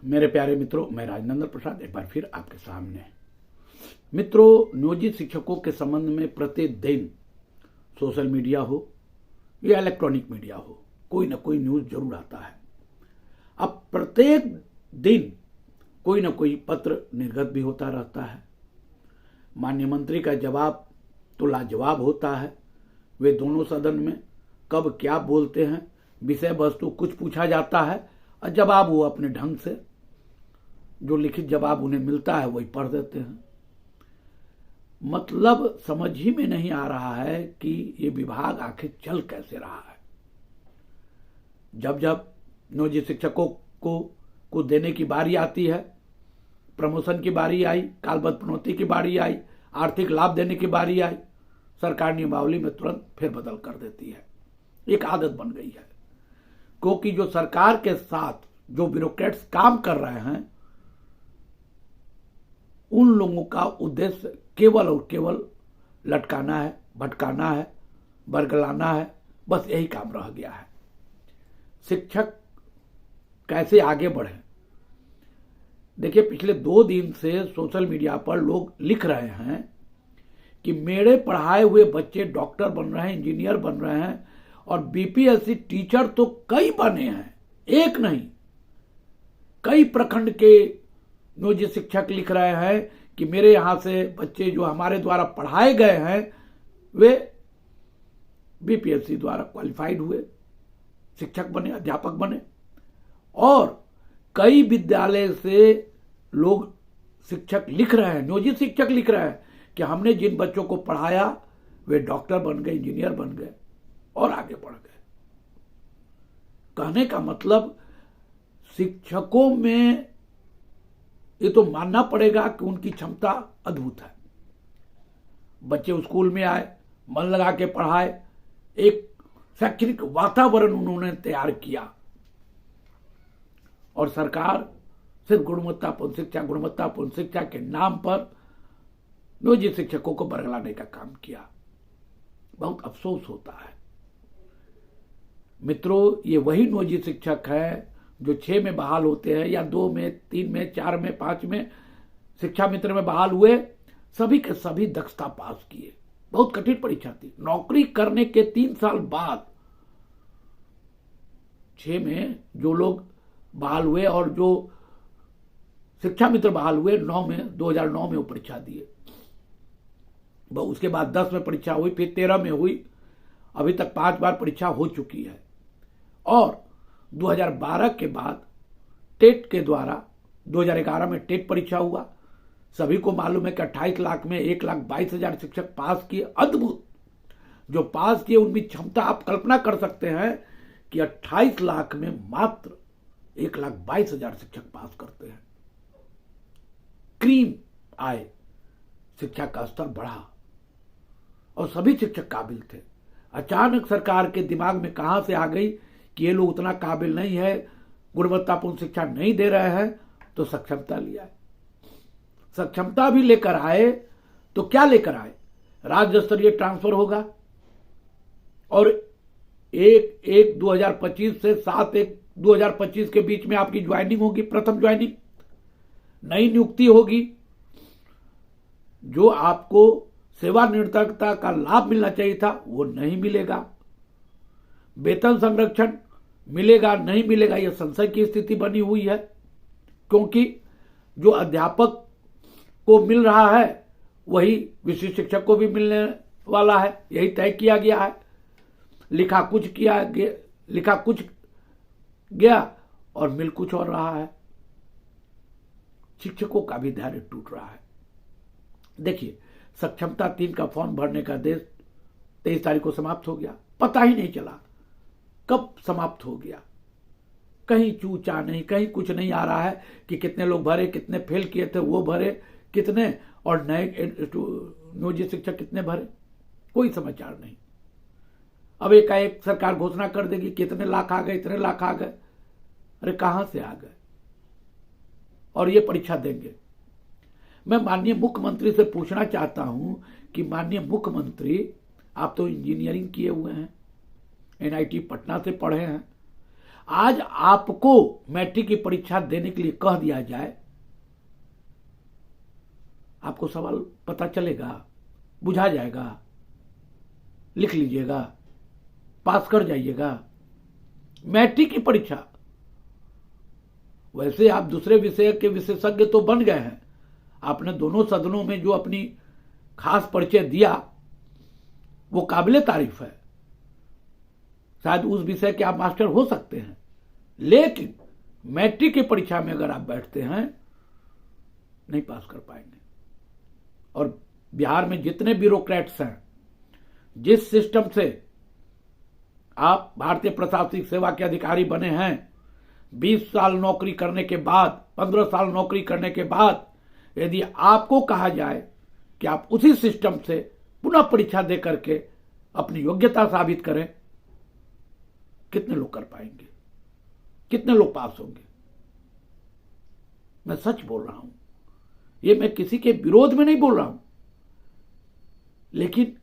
मेरे प्यारे मित्रों, मैं राजनंदन प्रसाद एक बार फिर आपके सामने। मित्रों, नियोजित शिक्षकों के संबंध में प्रतिदिन सोशल मीडिया हो या इलेक्ट्रॉनिक मीडिया हो, कोई ना कोई न्यूज जरूर आता है। अब प्रत्येक दिन कोई ना कोई पत्र निर्गत भी होता रहता है। माननीय मंत्री का जवाब तो लाजवाब होता है। वे दोनों सदन में कब क्या बोलते हैं, विषय वस्तु कुछ पूछा जाता है और जवाब वो अपने ढंग से जो लिखित जवाब उन्हें मिलता है वही पढ़ देते हैं। मतलब समझ ही में नहीं आ रहा है कि ये विभाग आखिर चल कैसे रहा है। जब जब नियोजित शिक्षकों को देने की बारी आती है, प्रमोशन की बारी आई, कालबद्ध प्रोन्नति की बारी आई, आर्थिक लाभ देने की बारी आई, सरकार नियमावली में तुरंत फेरबदल कर देती है। एक आदत बन गई है, क्योंकि जो सरकार के साथ जो ब्यूरोक्रेट्स काम कर रहे हैं उन लोगों का उद्देश्य केवल और केवल लटकाना है, भटकाना है, बरगलाना है, बस यही काम रह गया है। शिक्षक कैसे आगे बढ़े? देखिए, पिछले 2 दिन से सोशल मीडिया पर लोग लिख रहे हैं कि मेरे पढ़ाए हुए बच्चे डॉक्टर बन रहे हैं, इंजीनियर बन रहे हैं और बीपीएससी टीचर तो कई बने हैं, एक नहीं। कई प्रखंड के नियोजित शिक्षक लिख रहे हैं कि मेरे यहां से बच्चे जो हमारे द्वारा पढ़ाए गए हैं वे बीपीएससी द्वारा क्वालिफाइड हुए, शिक्षक बने, अध्यापक बने। और कई विद्यालय से लोग शिक्षक लिख रहे हैं, नियोजित शिक्षक लिख रहे हैं कि हमने जिन बच्चों को पढ़ाया वे डॉक्टर बन गए, इंजीनियर बन गए और आगे बढ़ गए। कहने का मतलब शिक्षकों में ये तो मानना पड़ेगा कि उनकी क्षमता अद्भुत है। बच्चे स्कूल में आए, मन लगा के पढ़ाए, एक शैक्षणिक वातावरण उन्होंने तैयार किया और सरकार सिर्फ गुणवत्तापूर्ण शिक्षा के नाम पर नियोजित शिक्षकों को बरगलाने का काम किया। बहुत अफसोस होता है मित्रों। ये वही नियोजित शिक्षक है जो 6 में बहाल होते हैं या 2 में, 3 में, 4 में, 5 में शिक्षा मित्र में बहाल हुए, सभी के सभी दक्षता पास किए। बहुत कठिन परीक्षा थी। नौकरी करने के 3 साल बाद 6 में जो लोग बहाल हुए और जो शिक्षा मित्र बहाल हुए 2009 में वो परीक्षा दिए। उसके बाद 10 में परीक्षा हुई, फिर 13 में हुई, अभी तक 5 बार परीक्षा हो चुकी है। और 2012 के बाद टेट के द्वारा 2011 में टेट परीक्षा हुआ। सभी को मालूम है कि 28 लाख में 1,22,000 शिक्षक पास किए। अद्भुत। जो पास किए उनकी क्षमता आप कल्पना कर सकते हैं कि 28 लाख में मात्र 1,22,000 शिक्षक पास करते हैं। क्रीम आए, शिक्षा का स्तर बढ़ा और सभी शिक्षक काबिल थे। अचानक सरकार के दिमाग में कहां से आ गई कि ये लोग उतना काबिल नहीं है, गुणवत्तापूर्ण शिक्षा नहीं दे रहे हैं, तो सक्षमता लिया। सक्षमता भी लेकर आए तो क्या लेकर आए? राज्य स्तरीय ट्रांसफर होगा और 1/1/2025 से 7/1/2025 के बीच में आपकी ज्वाइनिंग होगी, प्रथम ज्वाइनिंग। नई नियुक्ति होगी। जो आपको सेवानिवृत्तता का लाभ मिलना चाहिए था वो नहीं मिलेगा। वेतन संरक्षण मिलेगा नहीं मिलेगा यह संशय की स्थिति बनी हुई है, क्योंकि जो अध्यापक को मिल रहा है वही विशिष्ट शिक्षक को भी मिलने वाला है, यही तय किया गया है। लिखा कुछ गया और मिल कुछ और रहा है। शिक्षकों का भी धैर्य टूट रहा है। देखिए, सक्षमता 3 का फॉर्म भरने का देश 23 तारीख को समाप्त हो गया। पता ही नहीं चला कब समाप्त हो गया। कहीं चूचा नहीं, कहीं कुछ नहीं आ रहा है कि कितने लोग भरे, कितने फेल किए थे वो भरे, कितने और नए नियोजित शिक्षक कितने भरे, कोई समाचार नहीं। अब एकाएक सरकार घोषणा कर देगी कितने लाख आ गए, इतने लाख आ गए। अरे कहां से आ गए? और ये परीक्षा देंगे। मैं माननीय मुख्यमंत्री से पूछना चाहता हूं कि माननीय मुख्यमंत्री, आप तो इंजीनियरिंग किए हुए हैं, एनआईटी पटना से पढ़े हैं, आज आपको मैट्रिक की परीक्षा देने के लिए कह दिया जाए, आपको सवाल पता चलेगा, बुझा जाएगा, लिख लीजिएगा, पास कर जाइएगा। मैट्रिक की परीक्षा, वैसे आप दूसरे विषय के विशेषज्ञ तो बन गए हैं, आपने दोनों सदनों में जो अपनी खास परिचय दिया वो काबिले तारीफ है, शायद उस विषय के आप मास्टर हो सकते हैं, लेकिन मैट्रिक की परीक्षा में अगर आप बैठते हैं नहीं पास कर पाएंगे। और बिहार में जितने ब्यूरोक्रेट्स हैं, जिस सिस्टम से आप भारतीय प्रशासनिक सेवा के अधिकारी बने हैं, 20 साल नौकरी करने के बाद, 15 साल नौकरी करने के बाद यदि आपको कहा जाए कि आप उसी सिस्टम से पुनः परीक्षा दे करके अपनी योग्यता साबित करें, कितने लोग कर पाएंगे? कितने लोग पास होंगे? मैं सच बोल रहा हूं, ये मैं किसी के विरोध में नहीं बोल रहा हूं, लेकिन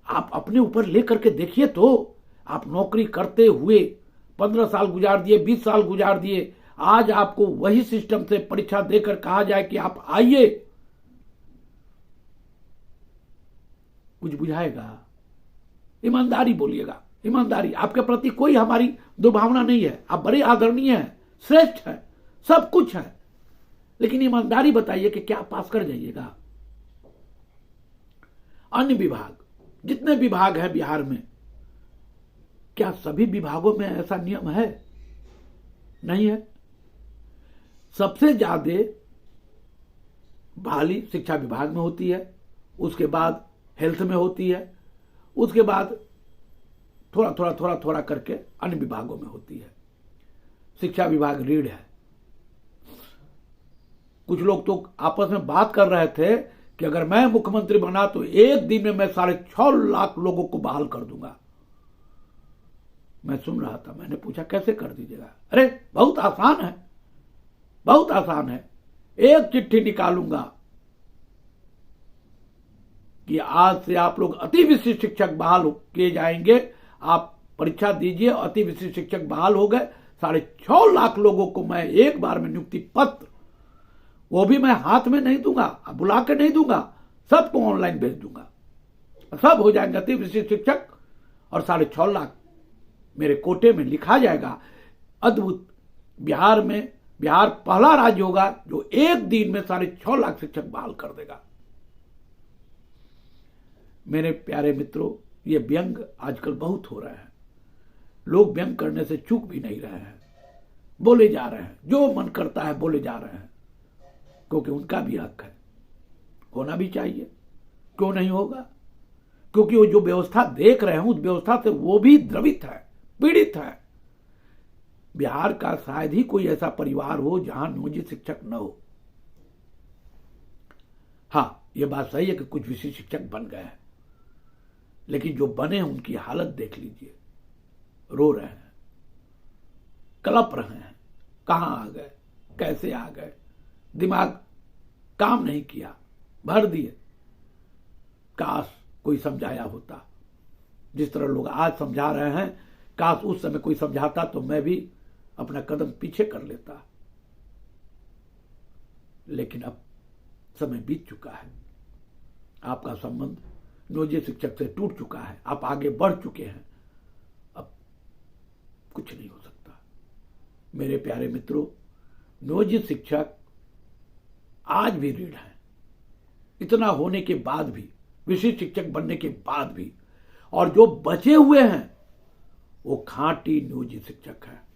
आप अपने ऊपर लेकर के देखिए तो, आप नौकरी करते हुए 15 साल गुजार दिए, 20 साल गुजार दिए, आज आपको वही सिस्टम से परीक्षा देकर कहा जाए कि आप आइए, कुछ बुझाएगा? ईमानदारी बोलिएगा, ईमानदारी। आपके प्रति कोई हमारी दुर्भावना नहीं है, आप बड़े आदरणीय हैं, श्रेष्ठ हैं, सब कुछ है, लेकिन ईमानदारी बताइए कि क्या पास कर जाइएगा? अन्य विभाग, जितने विभाग हैं बिहार में, क्या सभी विभागों में ऐसा नियम है? नहीं है। सबसे ज्यादा बहाली शिक्षा विभाग में होती है, उसके बाद हेल्थ में होती है, उसके बाद थोड़ा करके अन्य विभागों में होती है। शिक्षा विभाग रीढ़ है। कुछ लोग तो आपस में बात कर रहे थे कि अगर मैं मुख्यमंत्री बना तो एक दिन में मैं 6.5 लाख लोगों को बहाल कर दूंगा। मैं सुन रहा था, मैंने पूछा कैसे कर दीजिएगा? अरे बहुत आसान है, बहुत आसान है। एक चिट्ठी निकालूंगा कि आज से आप लोग अति विशिष्ट शिक्षक बहाल किए जाएंगे, आप परीक्षा दीजिए, अति विशिष्ट शिक्षक बहाल हो गए। 6.5 लाख लोगों को मैं एक बार में नियुक्ति पत्र, वो भी मैं हाथ में नहीं दूंगा, बुला के नहीं दूंगा, सबको ऑनलाइन भेज दूंगा, सब हो जाएंगे अति विशिष्ट शिक्षक, और 6.5 लाख मेरे कोटे में लिखा जाएगा। अद्भुत। बिहार पहला राज्य होगा जो एक दिन में 6.5 लाख शिक्षक बहाल कर देगा। मेरे प्यारे मित्रों, ये व्यंग आजकल बहुत हो रहा है, लोग व्यंग करने से चूक भी नहीं रहे हैं, बोले जा रहे हैं, जो मन करता है बोले जा रहे हैं, क्योंकि उनका भी हक है, होना भी चाहिए। क्यों नहीं होगा? क्योंकि वो जो व्यवस्था देख रहे हैं उस व्यवस्था से वो भी द्रवित है, पीड़ित है। बिहार का शायद ही कोई ऐसा परिवार हो जहां नियोजित शिक्षक न हो। हां, यह बात सही है कि कुछ विशिष्ट शिक्षक बन गए हैं, लेकिन जो बने हैं उनकी हालत देख लीजिए, रो रहे हैं, कलप रहे हैं, कहां आ गए, कैसे आ गए, दिमाग काम नहीं किया, भर दिए। काश कोई समझाया होता, जिस तरह लोग आज समझा रहे हैं, काश उस समय कोई समझाता तो मैं भी अपना कदम पीछे कर लेता। लेकिन अब समय बीत चुका है, आपका संबंध नियोजित शिक्षक से टूट चुका है, आप आगे बढ़ चुके हैं, अब कुछ नहीं हो सकता। मेरे प्यारे मित्रों, नियोजित शिक्षक आज भी रीढ़ है। इतना होने के बाद भी, विशिष्ट शिक्षक बनने के बाद भी, और जो बचे हुए हैं वो खांटी नियोजित शिक्षक है।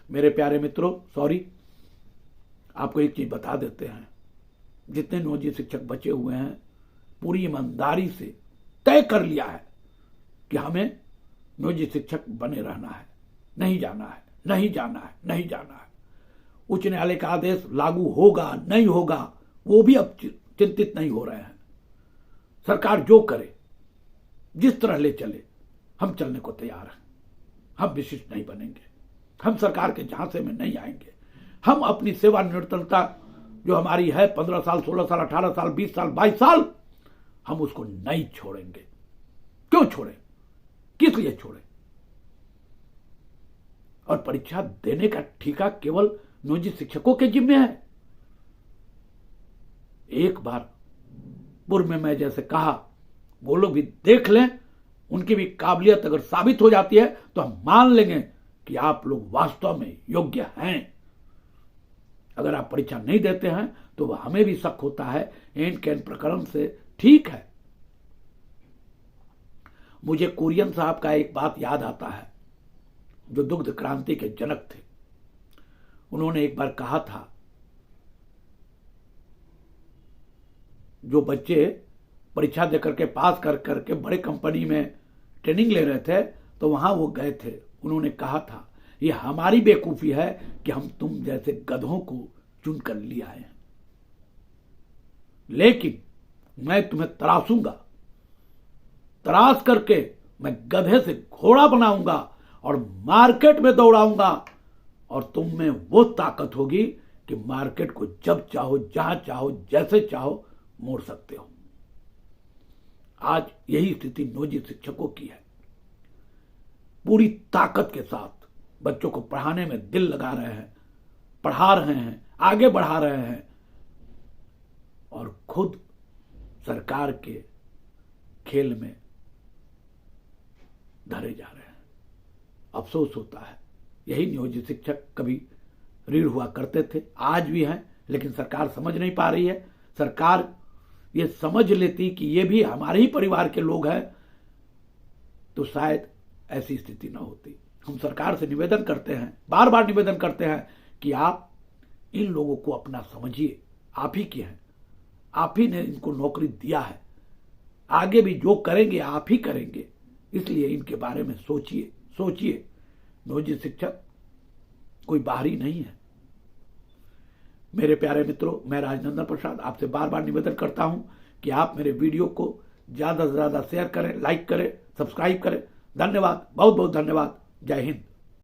मेरे प्यारे मित्रों, सॉरी, आपको एक चीज बता देते हैं, जितने नियोजित शिक्षक बचे हुए हैं, पूरी ईमानदारी से तय कर लिया है कि हमें नियोजित शिक्षक बने रहना है, नहीं जाना है, नहीं जाना है, नहीं जाना है। उच्च न्यायालय का आदेश लागू होगा नहीं होगा वो भी अब चिंतित नहीं हो रहे हैं। सरकार जो करे, जिस तरह ले चले, हम चलने को तैयार हैं। हम विशिष्ट नहीं बनेंगे, हम सरकार के झांसे में नहीं आएंगे, हम अपनी सेवानिवृत्तता जो हमारी है 15 साल, 16 साल, 18 साल, 20 साल, 22 साल, हम उसको नहीं छोड़ेंगे। क्यों छोड़ें? किस लिए छोड़े? और परीक्षा देने का ठेका केवल नियोजित शिक्षकों के जिम्मे है। एक बार पूर्व में मैं जैसे कहा, वो लोग भी देख लें, उनकी भी काबिलियत अगर साबित हो जाती है तो हम मान लेंगे कि आप लोग वास्तव में योग्य हैं। अगर आप परीक्षा नहीं देते हैं तो हमें भी शक होता है एन कैन प्रकरण से। ठीक है, मुझे कुरियन साहब का एक बात याद आता है, जो दुग्ध क्रांति के जनक थे। उन्होंने एक बार कहा था, जो बच्चे परीक्षा देकर के पास कर करके बड़े कंपनी में ट्रेनिंग ले रहे थे, तो वहां वो गए थे। उन्होंने कहा था, ये हमारी बेवकूफी है कि हम तुम जैसे गधों को चुन कर ले आए हैं, लेकिन मैं तुम्हें तरासूंगा, तराश करके मैं गधे से घोड़ा बनाऊंगा और मार्केट में दौड़ाऊंगा, और तुम में वो ताकत होगी कि मार्केट को जब चाहो, जहां चाहो, जैसे चाहो मोड़ सकते हो। आज यही स्थिति नियोजित शिक्षकों की है। पूरी ताकत के साथ बच्चों को पढ़ाने में दिल लगा रहे हैं, पढ़ा रहे हैं, आगे बढ़ा रहे हैं, और खुद सरकार के खेल में धरे जा रहे हैं। अफसोस होता है। यही नियोजित शिक्षक कभी रीढ़ हुआ करते थे, आज भी हैं, लेकिन सरकार समझ नहीं पा रही है। सरकार ये समझ लेती कि ये भी हमारे ही परिवार के लोग हैं, तो शायद ऐसी स्थिति न होती। हम सरकार से निवेदन करते हैं, बार बार निवेदन करते हैं कि आप इन लोगों को अपना समझिए। आप ही के हैं, आप ही ने इनको नौकरी दिया है, आगे भी जो करेंगे आप ही करेंगे, इसलिए इनके बारे में सोचिए। सोचिए, नियोजित शिक्षक कोई बाहरी नहीं है। मेरे प्यारे मित्रों, मैं राजनंदन प्रसाद आपसे बार बार निवेदन करता हूं कि आप मेरे वीडियो को ज्यादा से ज्यादा शेयर करें, लाइक करें, सब्सक्राइब करें। धन्यवाद, बहुत बहुत धन्यवाद। जय हिंद।